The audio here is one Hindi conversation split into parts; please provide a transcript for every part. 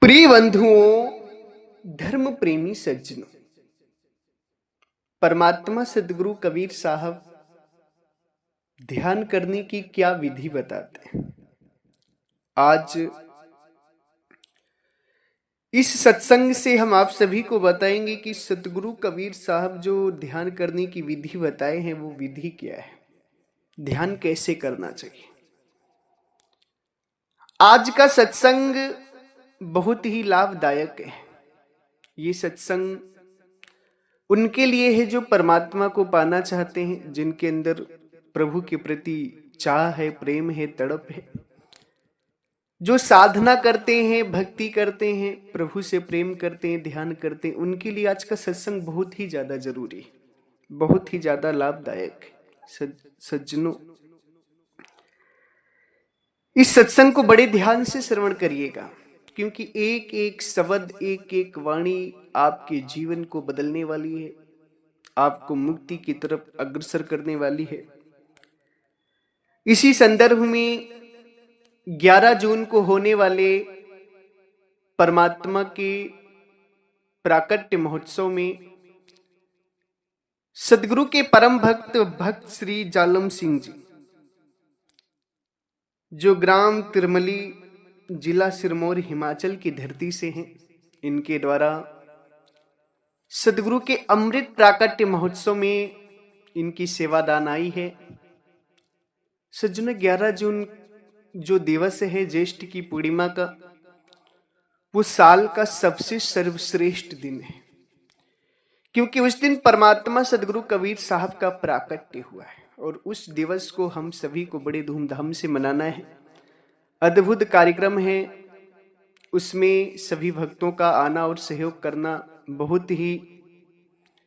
प्रिय बंधुओं, धर्म प्रेमी सज्जनों, परमात्मा सदगुरु कबीर साहब ध्यान करने की क्या विधि बताते हैं। आज इस सत्संग से हम आप सभी को बताएंगे कि सदगुरु कबीर साहब जो ध्यान करने की विधि बताए हैं वो विधि क्या है, ध्यान कैसे करना चाहिए। आज का सत्संग बहुत ही लाभदायक है। ये सत्संग उनके लिए है जो परमात्मा को पाना चाहते हैं, जिनके अंदर प्रभु के प्रति चाह है, प्रेम है, तड़प है, जो साधना करते हैं, भक्ति करते हैं, प्रभु से प्रेम करते हैं, ध्यान करते हैं। उनके लिए आज का सत्संग बहुत ही ज्यादा जरूरी है, बहुत ही ज्यादा लाभदायक है। सज्जनों, इस सत्संग को बड़े ध्यान से श्रवण करिएगा, क्योंकि एक एक शब्द, एक एक वाणी आपके जीवन को बदलने वाली है, आपको मुक्ति की तरफ अग्रसर करने वाली है। इसी संदर्भ में 11 जून को होने वाले परमात्मा के प्राकट्य महोत्सव में सदगुरु के परम भक्त श्री जालम सिंह जी, जो ग्राम तिरमली, जिला सिरमौर, हिमाचल की धरती से हैं, इनके द्वारा सदगुरु के अमृत प्राकट्य महोत्सव में इनकी सेवादान आई है। सज्जनों, 11 जून जो दिवस है ज्येष्ठ की पूर्णिमा का, वो साल का सबसे सर्वश्रेष्ठ दिन है, क्योंकि उस दिन परमात्मा सदगुरु कबीर साहब का प्राकट्य हुआ है और उस दिवस को हम सभी को बड़े धूमधाम से मनाना है। अद्भुत कार्यक्रम है, उसमें सभी भक्तों का आना और सहयोग करना बहुत ही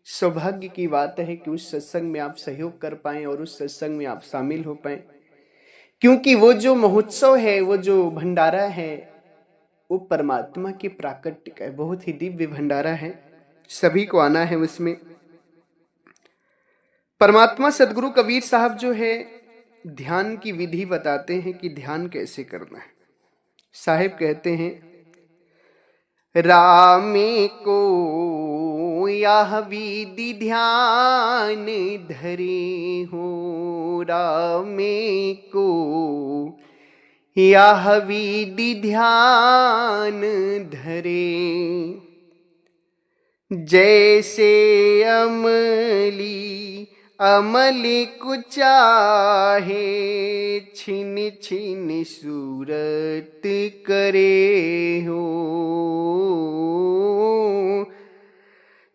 सौभाग्य की बात है कि उस सत्संग में आप सहयोग कर पाएं और उस सत्संग में आप शामिल हो पाएं, क्योंकि वो जो महोत्सव है, वो जो भंडारा है, वो परमात्मा के प्राकट्य का है, बहुत ही दिव्य भंडारा है, सभी को आना है उसमें। परमात्मा सदगुरु कबीर साहब जो है ध्यान की विधि बताते हैं कि ध्यान कैसे करना है। साहिब कहते हैं, रामे को यह विधि ध्यान धरे हो, रामे को यह विधि ध्यान धरे, जैसे अमली अमल को चाहे, छिन छिन सूरत करे हो,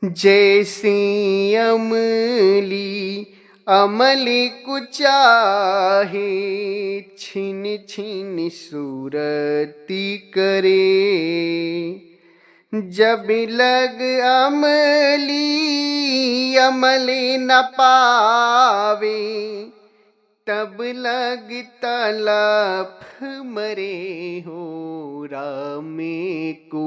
जैसे अमली अमल को चाहे, छिन छिन सूरत करे, जब लग अमली अमल न पावे, तब लग तलफ मरे हो, रामे को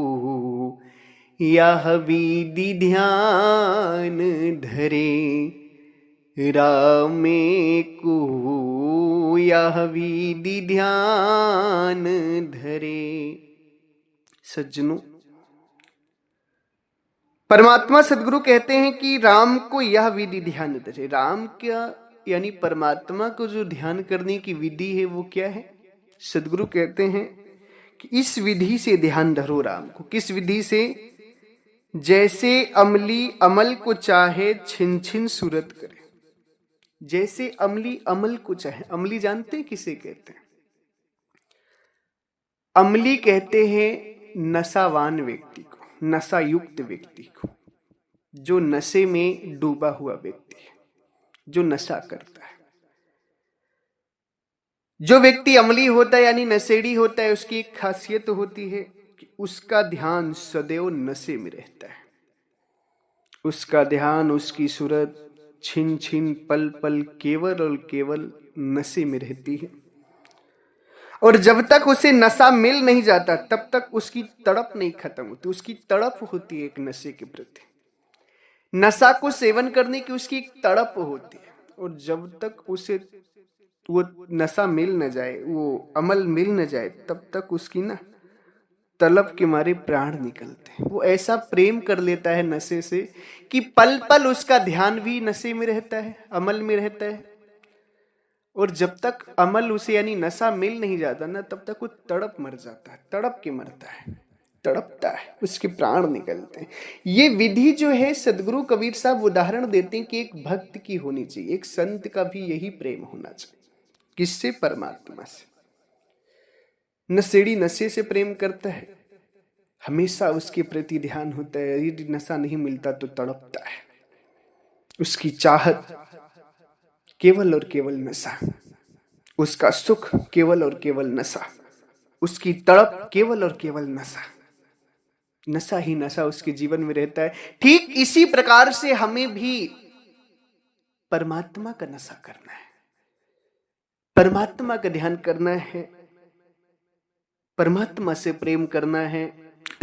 यह विधि ध्यान धरे, रामे को यह विधि ध्यान धरे। सज्जनों, परमात्मा सदगुरु कहते हैं कि राम को यह विधि ध्यान धरे। राम क्या, यानी परमात्मा को जो ध्यान करने की विधि है वो क्या है। सदगुरु कहते हैं कि इस विधि से ध्यान धरो राम को। किस विधि से? जैसे अमली अमल को चाहे, छिन छिन सूरत करे। जैसे अमली अमल को चाहे, अमली जानते हैं किसे कहते हैं? अमली कहते हैं नशावान व्यक्ति को, नशा युक्त व्यक्ति को, जो नशे में डूबा हुआ व्यक्ति है, जो नशा करता है। जो व्यक्ति अमली होता है यानी नशेड़ी होता है, उसकी एक खासियत होती है कि उसका ध्यान सदैव नशे में रहता है। उसका ध्यान, उसकी सूरत छिन छिन पल पल केवल और केवल नशे में रहती है, और जब तक उसे नशा मिल नहीं जाता तब तक उसकी तड़प नहीं खत्म होती। उसकी तड़प होती है एक नशे के प्रति, नशा को सेवन करने की उसकी एक तड़प होती है, और जब तक उसे वो नशा मिल न जाए, वो अमल मिल न जाए, तब तक उसकी ना तलब के मारे प्राण निकलते हैं। वो ऐसा प्रेम कर लेता है नशे से कि पल पल उसका ध्यान भी नशे में रहता है, अमल में रहता है। और जब तक अमल उसे यानी नशा मिल नहीं जाता ना, तब तक वो तड़प मर जाता है, तड़प के मरता है, तड़पता है, उसके प्राण निकलते हैं। ये विधि जो है सदगुरु कबीर साहब उदाहरण देते हैं कि एक भक्त की होनी चाहिए, एक संत का भी यही प्रेम होना चाहिए। किससे? परमात्मा से। नशेड़ी नशे से प्रेम करता है, हमेशा उसके प्रति ध्यान होता है, यदि नशा नहीं मिलता तो तड़पता है। उसकी चाहत केवल और केवल नशा, उसका सुख केवल और केवल नशा, उसकी तड़प केवल और केवल नशा, नशा ही नशा उसके जीवन में रहता है। ठीक इसी प्रकार से हमें भी परमात्मा का नशा करना है, परमात्मा का ध्यान करना है, परमात्मा से प्रेम करना है।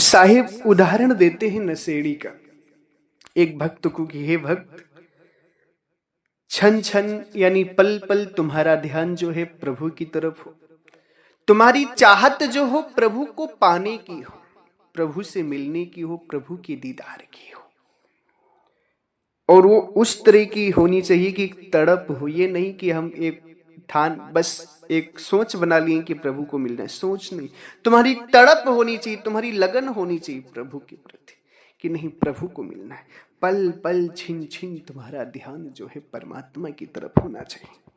साहिब उदाहरण देते हैं नशेड़ी का, एक भक्त को कि हे भक्त, छन छन यानी पल पल तुम्हारा ध्यान जो है प्रभु की तरफ हो, तुम्हारी चाहत जो हो प्रभु को पाने की हो, प्रभु से मिलने की हो, प्रभु की दीदार की हो। और वो उस तरह की होनी चाहिए कि तड़प हो, ये नहीं कि हम एक ठान बस एक सोच बना लिए कि प्रभु को मिलना है, सोच नहीं, तुम्हारी तड़प होनी चाहिए, तुम्हारी लगन होनी चाहिए प्रभु के प्रति कि नहीं प्रभु को मिलना है। पल पल छिन छिन तुम्हारा ध्यान जो है परमात्मा की तरफ होना चाहिए।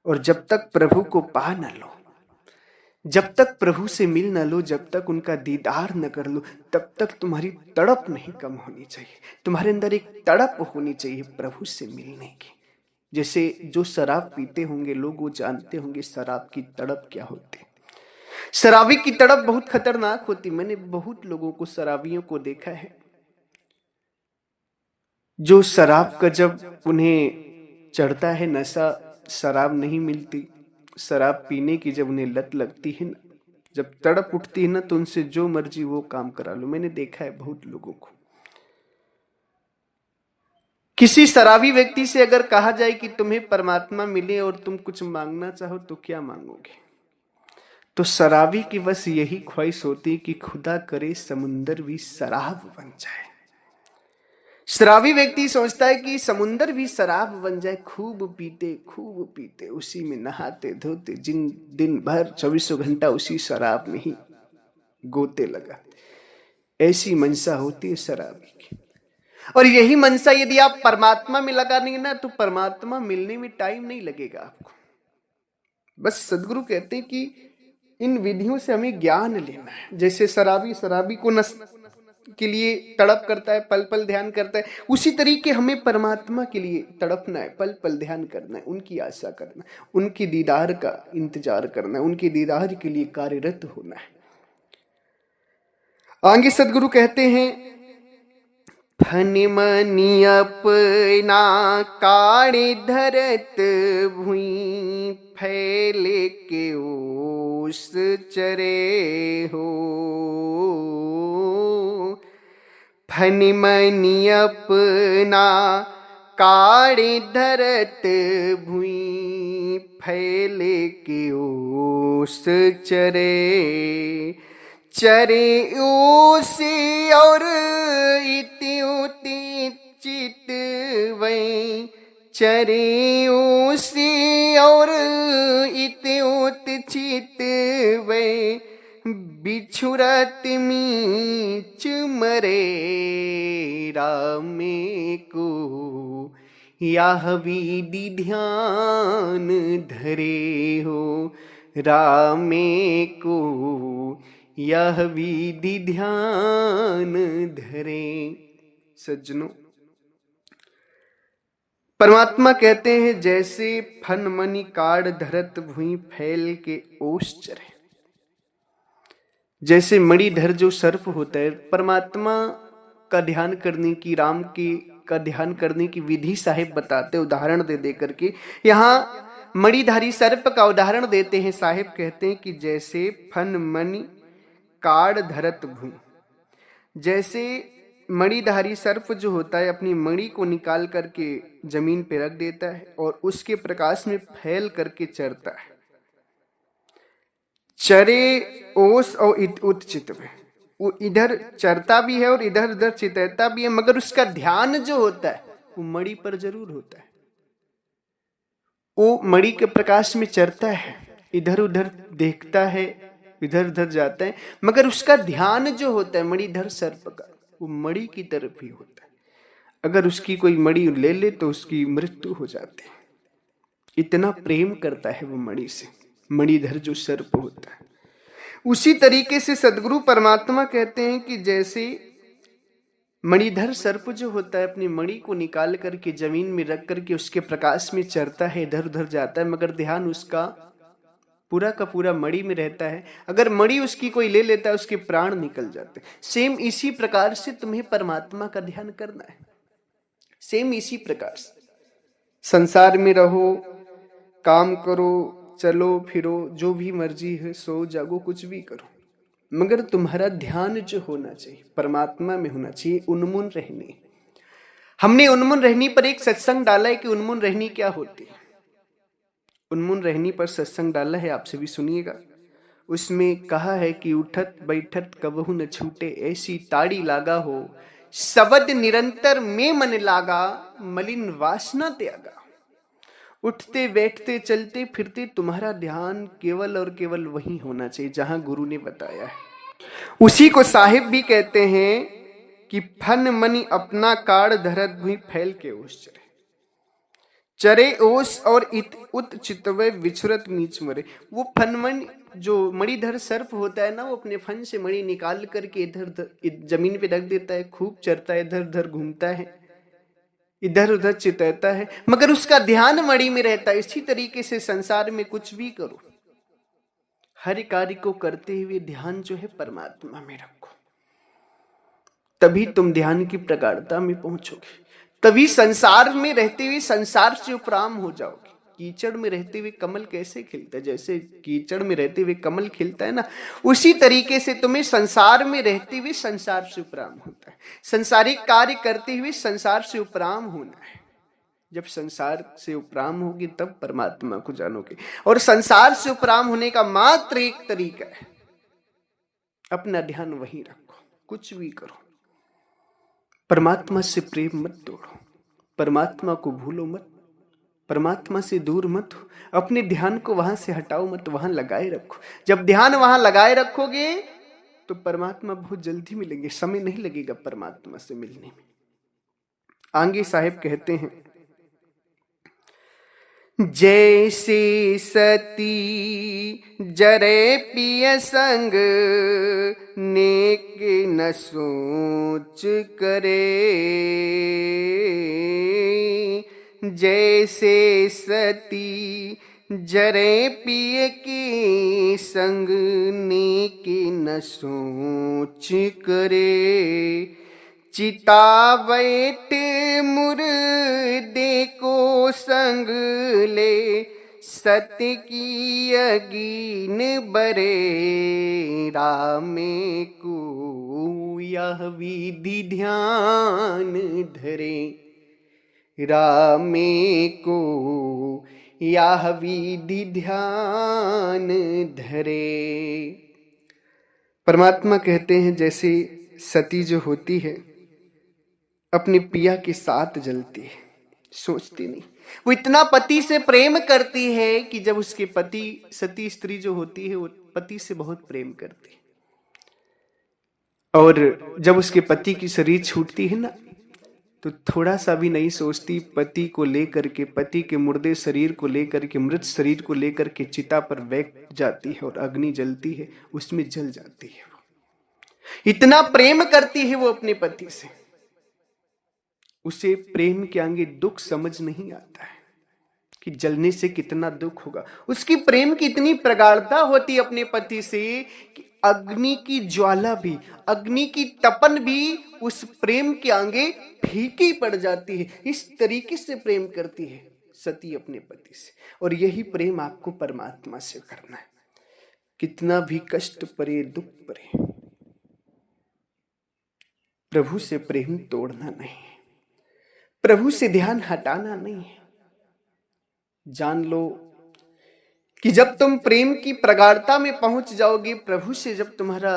और जब तक प्रभु को पा न लो, जब तक प्रभु से मिल न लो, जब तक उनका दीदार न कर लो, तब तक तुम्हारी तड़प नहीं कम होनी चाहिए। तुम्हारे अंदर एक तड़प होनी चाहिए प्रभु से मिलने की। जैसे जो शराब पीते होंगे लोग, वो जानते होंगे शराब की तड़प क्या होती है। शराबी की तड़प बहुत खतरनाक होती। मैंने बहुत लोगों को, शराबियों को देखा है, जो शराब का जब उन्हें चढ़ता है नशा, शराब नहीं मिलती, शराब पीने की जब उन्हें लत लगती है ना, जब तड़प उठती है ना, तो उनसे जो मर्जी वो काम करा लो। मैंने देखा है बहुत लोगों को। किसी शराबी व्यक्ति से अगर कहा जाए कि तुम्हें परमात्मा मिले और तुम कुछ मांगना चाहो तो क्या मांगोगे, तो शराबी की बस यही ख्वाहिश होती कि खुदा करे समुंदर भी शराब बन जाए। शराबी व्यक्ति सोचता है कि समुंदर भी शराब बन जाए, खूब पीते उसी में नहाते धोते, जिन दिन भर 24 घंटा उसी शराब में ही गोते लगा। ऐसी मनसा होती है शराबी की। और यही मनसा यदि आप परमात्मा में लगाएंगे ना, तो परमात्मा मिलने में टाइम नहीं लगेगा आपको। बस सदगुरु कहते हैं कि इन विधियों से हमें ज्ञान लेना है। जैसे शराबी को नस के लिए तड़प करता है, पल पल ध्यान करता है, उसी तरीके हमें परमात्मा के लिए तड़पना है, पल पल ध्यान करना है, उनकी आशा करना है, उनकी दीदार का इंतजार करना है, उनकी दीदार के लिए कार्यरत होना है। आगे सदगुरु कहते हैं, फन मनि अपना काढ़े धरत भुई, फैले के ओस चरे हो। फन मनि अपना काढ़े धरत भुई, फैले के ओस चरे। चरे ओसी और इति उति चित वै, चरे ओसी और इति उति चित वै, बिछुरत मीच मरे रामे को, यह विधि ध्यान धरे हो। रामे को यह विधि ध्यान धरे। सज्जनों, परमात्मा कहते हैं जैसे फन मनि काढ़ धरत भुई, फैल के ओस चरे। जैसे मणिधर जो सर्प होता है, परमात्मा का ध्यान करने की, राम की का ध्यान करने की विधि साहिब बताते, उदाहरण दे करके यहाँ मणिधारी सर्प का उदाहरण देते हैं। साहिब कहते हैं कि जैसे फन मनि काढ़ धरत भुई, जैसे मणिधारी सर्प जो होता है अपनी मणि को निकाल करके जमीन पे रख देता है और उसके प्रकाश में फैल करके चरता है। चरे ओस और उत चित में, वो इधर चरता भी है और इधर उधर चितैता भी है, मगर उसका ध्यान जो होता है वो मणि पर जरूर होता है। वो मणि के प्रकाश में चरता है, इधर उधर देखता है, इधर उधर जाता है, मगर उसका ध्यान जो होता है मणिधर सर्प का, वो मणि की तरफ ही होता है। अगर उसकी कोई मणि ले ले तो उसकी मृत्यु हो जाती है। इतना प्रेम करता है वो मणि से, मणिधर जो सर्प होता है। उसी तरीके से सदगुरु परमात्मा कहते हैं कि जैसे मणिधर सर्प जो होता है अपनी मणि को निकाल करके जमीन में रख करके उसके प्रकाश में चरता है, इधर उधर जाता है, मगर ध्यान उसका पूरा का पूरा मणि में रहता है। अगर मणि उसकी कोई ले लेता है उसके प्राण निकल जाते हैं। सेम इसी प्रकार से तुम्हें परमात्मा का ध्यान करना है। सेम इसी प्रकार से संसार में रहो, काम करो, चलो फिरो, जो भी मर्जी है, सो जागो, कुछ भी करो, मगर तुम्हारा ध्यान जो होना चाहिए परमात्मा में होना चाहिए, उन्मुन रहनी। हमने उन्मुन रहनी पर एक सत्संग डाला है कि उन्मुन रहनी क्या होती है। उन्मुन रहनी पर सत्संग डाला है, आपसे भी सुनिएगा। उसमें कहा है कि उठत बैठत कबहू न छूटे, ऐसी ताड़ी लागा हो, शब्द निरंतर में मन लागा, मलिन वासना त्यागा। उठते बैठते चलते फिरते तुम्हारा ध्यान केवल और केवल वही होना चाहिए जहां गुरु ने बताया है। उसी को साहिब भी कहते हैं कि फन मनि अपना काड़ धरत भुई फैल के ओस चरे, चरे ओस और इत उत चितवे विछुरत नीच मरे। वो फनमन जो मणिधर सर्प होता है ना, वो अपने फन से मणि निकाल करके इधर जमीन पे रख देता है, खूब चरता है, इधर उधर घूमता है, इधर उधर चितैता है, मगर उसका ध्यान मणि में रहता है। इसी तरीके से संसार में कुछ भी करो, हर कार्य को करते हुए ध्यान जो है परमात्मा में रखो, तभी तुम ध्यान की प्रगाढ़ता में पहुंचोगे। तभी संसार में रहते हुए संसार से उपराम हो जाओगे। कीचड़ में रहते हुए कमल कैसे खिलता है, जैसे कीचड़ में रहते हुए कमल खिलता है ना, उसी तरीके से तुम्हें संसार में रहते हुए संसार से उपराम होता है। संसारिक कार्य करते हुए संसार से उपराम होना है। जब संसार से उपराम होगी तब परमात्मा को जानोगे। और संसार से उपराम होने का मात्र एक तरीका है, अपना ध्यान वहीं रखो, कुछ भी करो, परमात्मा से प्रेम मत तोड़ो, परमात्मा को भूलो मत, परमात्मा से दूर मत हो, अपने ध्यान को वहां से हटाओ मत, वहां लगाए रखो। जब ध्यान वहां लगाए रखोगे तो परमात्मा बहुत जल्दी मिलेंगे, समय नहीं लगेगा परमात्मा से मिलने में। आगे साहेब कहते हैं, जैसे सती जरे पिय संग, नेक न सोच करे, जैसे सती जरे पिय के संग, नेक न सोच करे, चिता बैठ मुर्दे को संग ले, सत्य की अगीन बरे, रामे को यह विधि ध्यान धरे, रामे को यह विधि ध्यान धरे। परमात्मा कहते हैं जैसे सती जो होती है अपने पिया के साथ जलती है, सोचती नहीं, वो इतना पति से प्रेम करती है कि जब उसके पति, सती स्त्री जो होती है वो पति से बहुत प्रेम करती है, और जब उसके पति की शरीर छूटती है ना तो थोड़ा सा भी नहीं सोचती, पति को लेकर के, पति के मुर्दे शरीर को लेकर के, मृत शरीर को लेकर के चिता पर बैठ जाती है और अग्नि जलती है, उसमें जल जाती है। इतना प्रेम करती है वो अपने पति से, उसे प्रेम के आगे दुख समझ नहीं आता है कि जलने से कितना दुख होगा। उसकी प्रेम की इतनी प्रगाढ़ता होती है अपने पति से कि अग्नि की ज्वाला भी, अग्नि की तपन भी उस प्रेम के आगे फीकी पड़ जाती है। इस तरीके से प्रेम करती है सती अपने पति से, और यही प्रेम आपको परमात्मा से करना है। कितना भी कष्ट पड़े, दुख पड़े, प्रभु से प्रेम तोड़ना नहीं है, प्रभु से ध्यान हटाना नहीं है। जान लो कि जब तुम प्रेम की प्रगाढ़ता में पहुंच जाओगे, प्रभु से जब तुम्हारा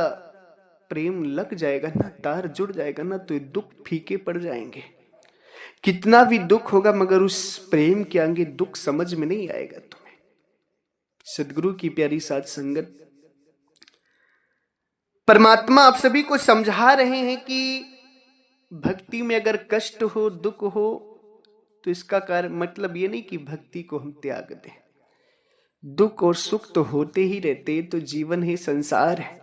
प्रेम लग जाएगा ना, तार जुड़ जाएगा ना, तो ये दुख फीके पड़ जाएंगे। कितना भी दुख होगा मगर उस प्रेम के आगे दुख समझ में नहीं आएगा तुम्हें। सदगुरु की प्यारी साथ संगत, परमात्मा आप सभी को समझा रहे हैं कि भक्ति में अगर कष्ट हो, दुख हो, तो इसका कारण मतलब ये नहीं कि भक्ति को हम त्याग दें। दुख और सुख तो होते ही रहते, तो जीवन है, संसार है,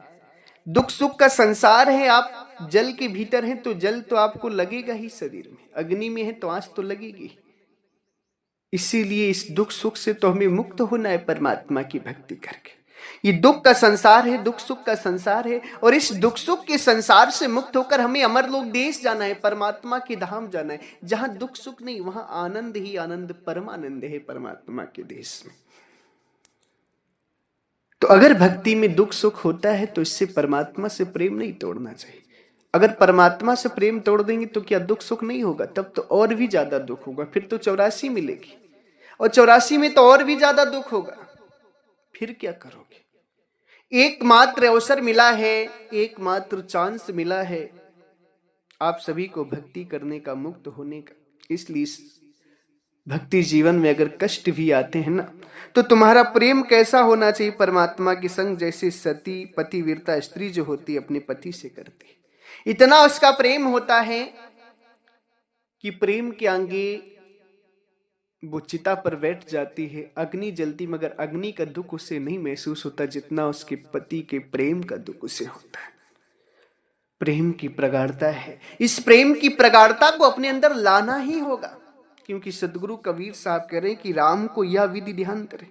दुख सुख का संसार है। आप जल के भीतर हैं तो जल तो आपको लगेगा ही शरीर में, अग्नि में है तो आंच तो लगेगी। इसीलिए इस दुख सुख से तो हमें मुक्त होना है परमात्मा की भक्ति करके। ये दुख का संसार है, दुख सुख का संसार है, और इस दुख सुख के संसार से मुक्त होकर हमें अमरलोक देश जाना है, परमात्मा के धाम जाना है, जहां दुख सुख नहीं, वहां आनंद ही आनंद, परमानंद है परमात्मा के देश में। तो अगर भक्ति में दुख सुख होता है तो इससे परमात्मा से प्रेम नहीं तोड़ना चाहिए। अगर परमात्मा से प्रेम तोड़ देंगे तो क्या दुख सुख नहीं होगा? तब तो और भी ज्यादा दुख होगा। फिर तो 84 मिलेगी, और 84 में तो और भी ज्यादा दुख होगा। फिर क्या करोगे? एकमात्र अवसर मिला है, एकमात्र चांस मिला है आप सभी को भक्ति करने का, मुक्त होने का। इसलिए भक्ति जीवन में अगर कष्ट भी आते हैं ना, तो तुम्हारा प्रेम कैसा होना चाहिए परमात्मा के संग? जैसे सती पतिव्रता स्त्री जो होती है अपने पति से करती, इतना उसका प्रेम होता है कि प्रेम के आगे वो चिता पर बैठ जाती है, अग्नि जलती, मगर अग्नि का दुख उसे नहीं महसूस होता जितना उसके पति के प्रेम का दुख उसे होता है। प्रेम की प्रगाढ़ता है, इस प्रेम की प्रगाढ़ता को अपने अंदर लाना ही होगा, क्योंकि सदगुरु कबीर साहब कह रहे हैं कि राम को यह विधि ध्यान धरे,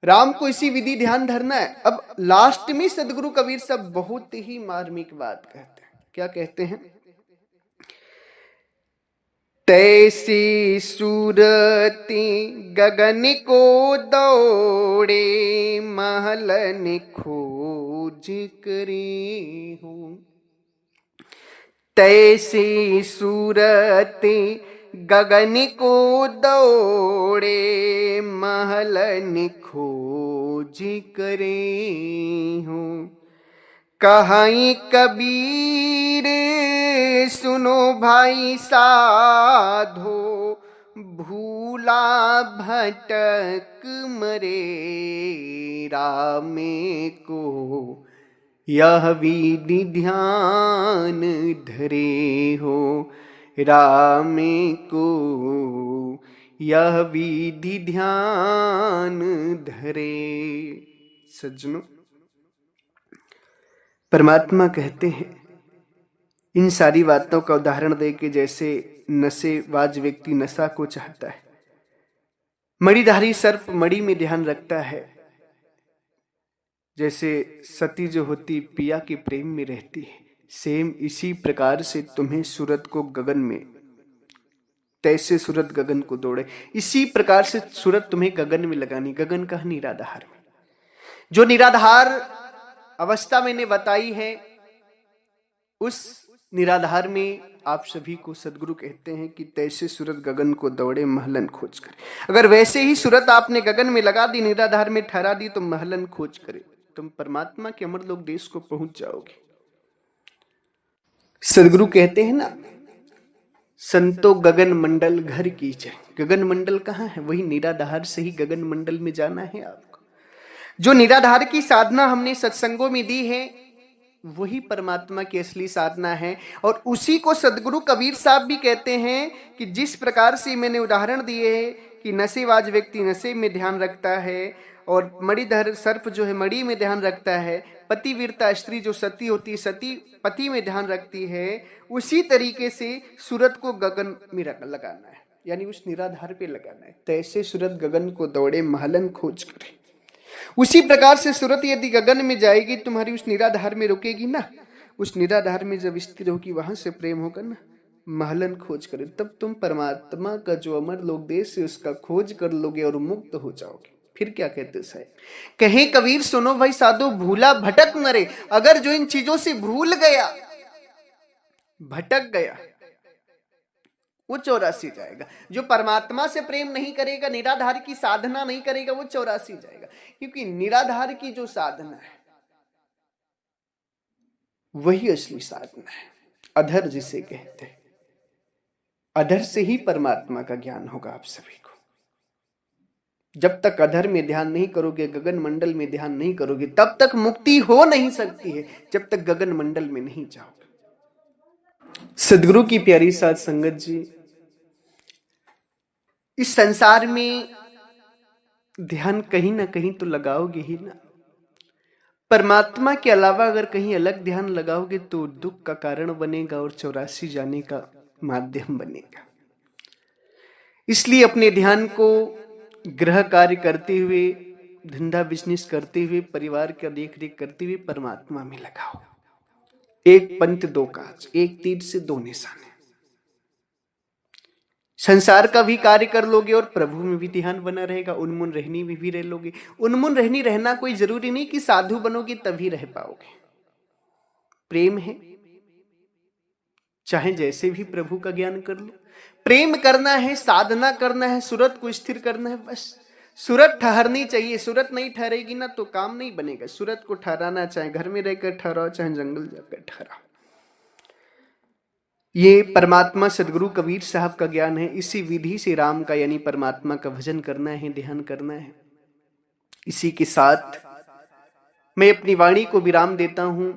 राम को इसी विधि ध्यान धरना है। अब लास्ट में सदगुरु कबीर साहब बहुत ही मार्मिक बात कहते हैं। क्या कहते हैं? तैसी सूरती गगन को दौड़े, महलन खोज करे हूं। तैसी सूरती गगन को दौड़े, महलन खोज करे हूं। कहीं कबीर सुनो भाई साधो, भूला भटक मरे, रामे को यह विधि ध्यान धरे हो, रामे को यह विधि ध्यान धरे। सज्जनों, परमात्मा कहते हैं इन सारी बातों का उदाहरण दे के, जैसे नशेबाज व्यक्ति नशा को चाहता है, मणिधारी सर्प मणि में ध्यान रखता है, जैसे सती जो होती पिया के प्रेम में रहती है, सेम इसी प्रकार से तुम्हें सूरत को गगन में, तैसे सूरत गगन को दौड़े, इसी प्रकार से सूरत तुम्हें गगन में लगानी। गगन का निराधार में, जो निराधार अवस्था मैंने बताई है, उस निराधार में आप सभी को सदगुरु कहते हैं कि तैसे सूरत गगन को दौड़े, महलन खोज करे। अगर वैसे ही सूरत आपने गगन में लगा दी, निराधार में ठहरा दी, तो महलन खोज करे, तुम परमात्मा के अमरलोक देश को पहुंच जाओगे। सदगुरु कहते हैं ना, संतो गगन मंडल घर कीजिए। गगन मंडल कहाँ है? वही निराधार से ही गगन मंडल में जाना है आपको। जो निराधार की साधना हमने सत्संगों में दी है, वही परमात्मा की असली साधना है। और उसी को सदगुरु कबीर साहब भी कहते हैं कि जिस प्रकार से मैंने उदाहरण दिए हैं कि नशेबाज व्यक्ति नशे में ध्यान रखता है, और मणिधर सर्प जो है मणि में ध्यान रखता है, पतिव्रता स्त्री जो सती होती है सती पति में ध्यान रखती है, उसी तरीके से सूरत को गगन में लगाना है, यानी उस निराधार पे लगाना है। तैसे सूरत गगन को दौड़े, महलन खोज करे। उसी प्रकार से सूरत यदि गगन में जाएगी, तुम्हारी उस निराधार में रुकेगी ना, उस निराधार में जब स्थिर होगी, वहां से प्रेम होकर ना महलन खोज करे, तब तुम परमात्मा का जो अमर लोक देश है उसका खोज कर लोगे और मुक्त हो जाओगे। फिर क्या कहते साहब? कहे कबीर सुनो भाई साधो, भूला भटक मरे। अगर जो इन चीजों से भूल गया, भटक गया, वो 84 जाएगा। जो परमात्मा से प्रेम नहीं करेगा, निराधार की साधना नहीं करेगा, वो 84 जाएगा। क्योंकि निराधार की जो साधना है वही असली साधना है। अधर जिसे कहते हैं, अधर से ही परमात्मा का ज्ञान होगा आप सभी को। जब तक अधर में ध्यान नहीं करोगे, गगन मंडल में ध्यान नहीं करोगे, तब तक मुक्ति हो नहीं सकती है, जब तक गगन मंडल में नहीं जाओगे। सदगुरु की प्यारी साध संगत जी, इस संसार में ध्यान कहीं ना कहीं तो लगाओगे ही ना। परमात्मा के अलावा अगर कहीं अलग ध्यान लगाओगे तो दुख का कारण बनेगा और 84 जाने का माध्यम बनेगा। इसलिए अपने ध्यान को गृह कार्य करते हुए, धंधा बिजनेस करते हुए, परिवार का देख रेख करते हुए परमात्मा में लगाओ। एक पंथ दो काज, एक तीर से दो निशाने। संसार का भी कार्य कर लोगे और प्रभु में भी ध्यान बना रहेगा। उन्मुन रहनी में भी रह लोगे। उन्मुन रहना कोई जरूरी नहीं कि साधु बनोगे तभी रह पाओगे। प्रेम है, चाहे जैसे भी प्रभु का ज्ञान कर लो। प्रेम करना है, साधना करना है, सूरत को स्थिर करना है, बस। सूरत ठहरनी चाहिए। सूरत नहीं ठहरेगी ना तो काम नहीं बनेगा। सूरत को ठहराना, चाहे घर में रहकर ठहराओ, चाहे जंगल जाकर ठहराओ। ये परमात्मा सदगुरु कबीर साहब का ज्ञान है। इसी विधि से राम का यानी परमात्मा का भजन करना है, ध्यान करना है। इसी के साथ मैं अपनी वाणी को विराम देता हूं।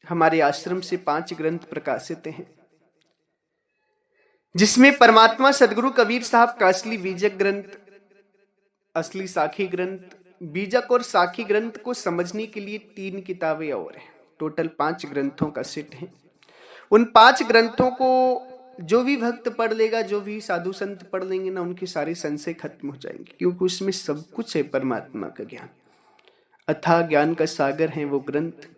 हमारे आश्रम से 5 ग्रंथ प्रकाशित हैं, जिसमें परमात्मा सदगुरु कबीर साहब का असली बीजक ग्रंथ, असली साखी ग्रंथ, बीजक और साखी ग्रंथ को समझने के लिए 3 किताबें और हैं। टोटल 5 ग्रंथों का सेट है। उन 5 ग्रंथों को जो भी भक्त पढ़ लेगा, जो भी साधु संत पढ़ लेंगे ना, उनके सारे संशय खत्म हो जाएंगे। क्योंकि उसमें सब कुछ है परमात्मा का ज्ञान। अथाह ज्ञान का सागर है वो ग्रंथ।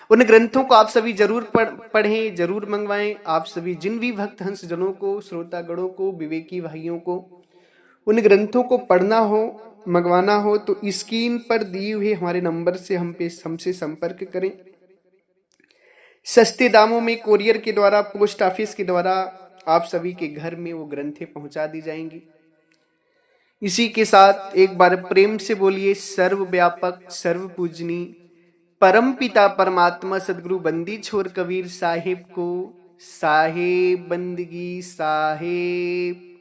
उन ग्रंथों को आप सभी जरूर पढ़ें, जरूर मंगवाएं। आप सभी जिन भी भक्त हंस जनों को, श्रोतागणों को, विवेकी भाइयों को उन ग्रंथों को पढ़ना हो, मंगवाना हो तो स्क्रीन पर दिए हुए हमारे नंबर से हमसे संपर्क करें। सस्ते दामों में कोरियर के द्वारा, पोस्ट ऑफिस के द्वारा आप सभी के घर में वो ग्रंथें पहुंचा दी जाएंगी। इसी के साथ एक बार प्रेम से बोलिए, सर्वव्यापक सर्व पूजनी परम पिता परमात्मा सदगुरु बंदी छोर कबीर साहिब को साहेब बंदगी साहेब।